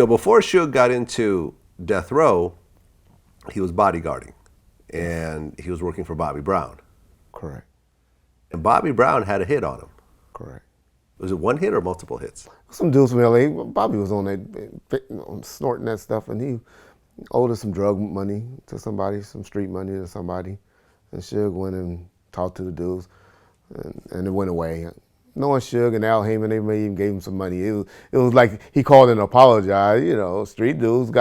Before Suge got into Death Row, he was bodyguarding, and he was working for Bobby Brown. Correct. And Bobby Brown had a hit on him. Correct. Was it one hit or multiple hits? Some dudes from LA, Bobby was on that, snorting that stuff, and he owed us some drug money to somebody, some street money to somebody. And Suge went and talked to the dudes, and it went away. Knowing Suge and Al Heyman, they may even gave him some money. It was like he called and apologized. Street dudes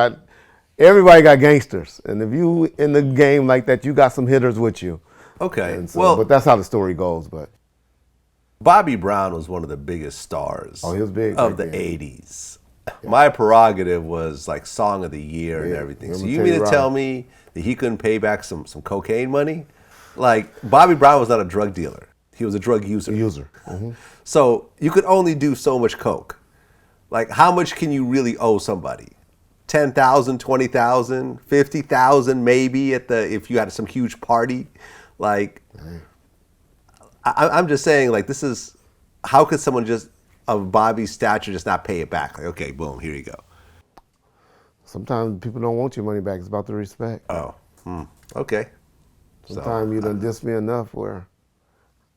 everybody got gangsters. And if you in the game like that, you got some hitters with you. Okay. But that's how the story goes. But Bobby Brown was one of the biggest stars he was big of the 80s. Yeah. My prerogative was like Song of the Year and everything. So you mean to tell me that he couldn't pay back some cocaine money? Like, Bobby Brown was not a drug dealer. He was a drug user. Mm-hmm. So you could only do so much coke. Like, how much can you really owe somebody? 10,000, 20,000, 50,000 maybe if you had some huge party? Like, I'm just saying, like, how could someone just of Bobby's stature just not pay it back? Like, okay, boom, here you go. Sometimes people don't want your money back. It's about the respect. Oh, okay. Sometimes you done dissed me enough where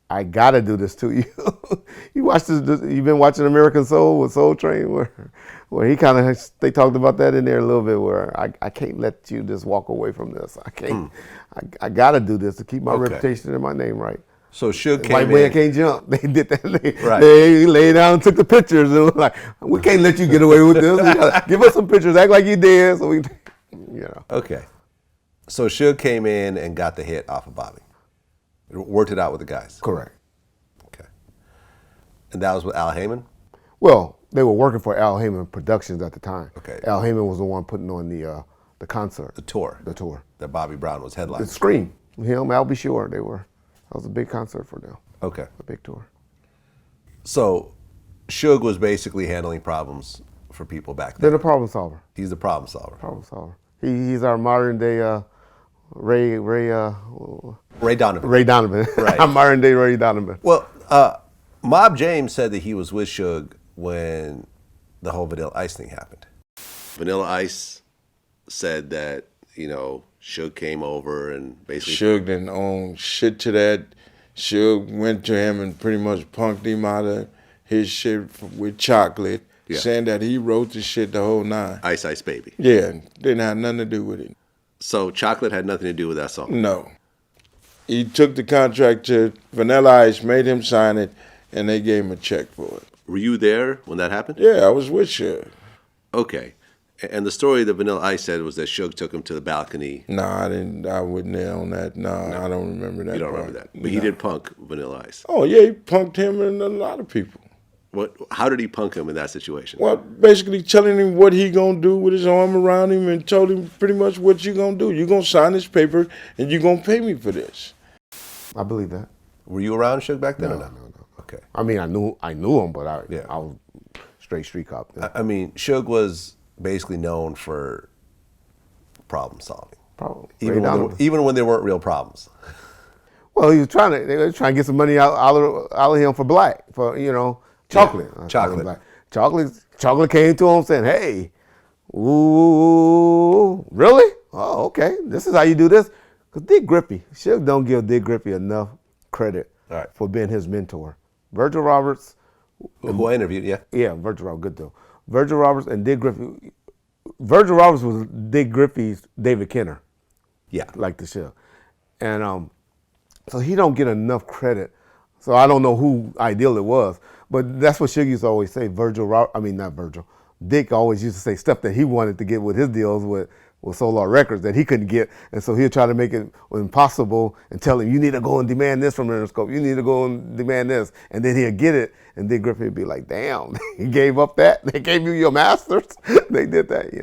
I gotta do this to you. You've been watching American Soul with Soul Train where he they talked about that in there a little bit where I can't let you just walk away from this. I can't. I gotta do this to keep my reputation and my name right. So Suge came White in. Man Can't Jump. They did that. They laid down and took the pictures and was like, we can't let you get away with this. We gotta give us some pictures. Act like you did. So Okay. So Suge came in and got the hit off of Bobby. Worked it out with the guys. Correct. Okay. And that was with Al Heyman? Well, they were working for Al Heyman Productions at the time. Okay. Al Heyman was the one putting on the concert. The tour. The tour. That Bobby Brown was headlining. The Scream. Him, Al B. Sure, they were. That was a big concert for them. Okay. A big tour. So Suge was basically handling problems for people back then. They're the problem solver. He's the problem solver. Problem solver. He's our modern day Ray Donovan. Ray Donovan. Right. Our modern day Ray Donovan. Well, Mob James said that he was with Suge when the whole Vanilla Ice thing happened. Vanilla Ice said that, Suge came over and basically... Suge didn't own shit to that. Suge went to him and pretty much punked him out of his shit with Chocolate, saying that he wrote the shit the whole nine. Ice Ice Baby. Yeah, didn't have nothing to do with it. So Chocolate had nothing to do with that song? No. He took the contract to Vanilla Ice, made him sign it, and they gave him a check for it. Were you there when that happened? Yeah, I was with Suge. Okay. And the story that Vanilla Ice said was that Suge took him to the balcony. No, I didn't. I wasn't there on that. No, I don't remember that. You don't remember that. But he did punk Vanilla Ice. Oh, yeah, he punked him and a lot of people. How did he punk him in that situation? Well, basically telling him what he gonna do with his arm around him and told him pretty much what you gonna do. You gonna sign this paper and you gonna pay me for this. I believe that. Were you around Suge back then or not? No. Okay. I mean, I knew him, but I was straight street cop. Yeah. I mean, Suge was basically known for problem solving. Probably. Even when there weren't real problems. Well, they were trying to get some money out of him for Black, for Chocolate. Yeah, Chocolate. Chocolate came to him saying, "Hey, ooh, really? Oh, okay. This is how you do this." Because Dick Griffey, Suge don't give Dick Griffey enough credit for being his mentor. Virgil Roberts, who I interviewed, yeah, Virgil Roberts, good though. Virgil Roberts and Dick Griffey. Virgil Roberts was Dick Griffey's David Kenner. Yeah, like the Suge, and so he don't get enough credit. So I don't know who ideal it was, but that's what Suge used to always say. Dick always used to say stuff that he wanted to get with his deals with Solar Records that he couldn't get, and so he'll try to make it impossible and tell him, you need to go and demand this from Interscope, you need to go and demand this, and then he'll get it, and Dick Griffey would be like, damn, he gave up that? They gave you your masters? They did that,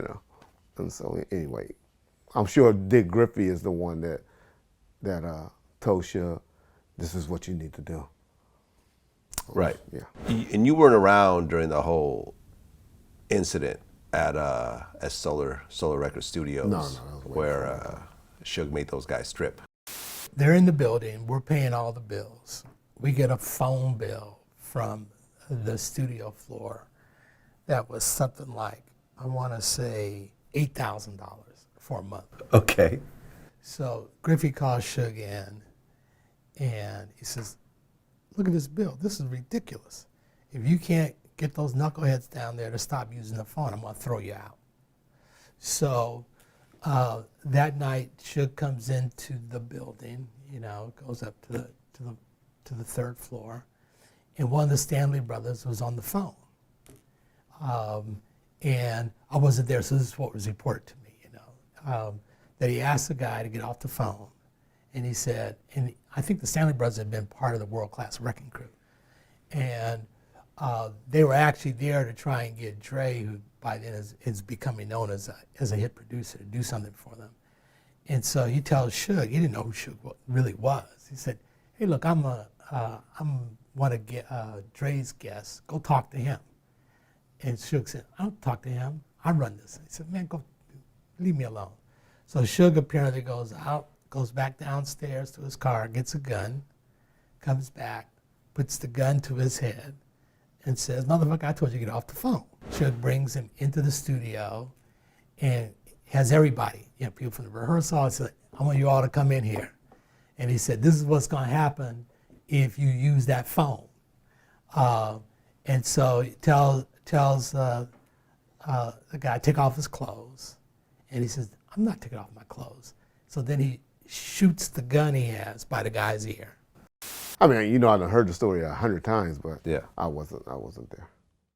And so anyway, I'm sure Dick Griffey is the one that told Suge, this is what you need to do. Right. Yeah. And you weren't around during the whole incident at Solar Records Studios, no, where Suge made those guys strip. They're in the building. We're paying all the bills. We get a phone bill from the studio floor that was something like I want to say $8,000 for a month. Okay. So Griffey calls Suge in, and he says, look at this bill. This is ridiculous. If you can't get those knuckleheads down there to stop using the phone, I'm going to throw you out. So that night, Suge comes into the building, goes up to the third floor, and one of the Stanley brothers was on the phone. And I wasn't there, so this is what was reported to me, that he asked the guy to get off the phone. And he said, and I think the Stanley brothers had been part of the world-class wrecking crew. And they were actually there to try and get Dre, who by then is becoming known as a hit producer, to do something for them. And so he tells Suge, he didn't know who Suge really was. He said, hey, look, I'm one of Dre's guests. Go talk to him. And Suge said, I don't talk to him. I run this. He said, man, go, leave me alone. So Suge apparently goes out, goes back downstairs to his car, gets a gun, comes back, puts the gun to his head, and says, motherfucker, I told you to get off the phone. Suge brings him into the studio and has everybody, people from the rehearsal, said, I want you all to come in here. And he said, this is what's going to happen if you use that phone. And so he tells the guy, take off his clothes. And he says, I'm not taking off my clothes. So then he shoots the gun he has by the guy's ear. I mean, I've heard the story 100 times, but yeah. I wasn't there.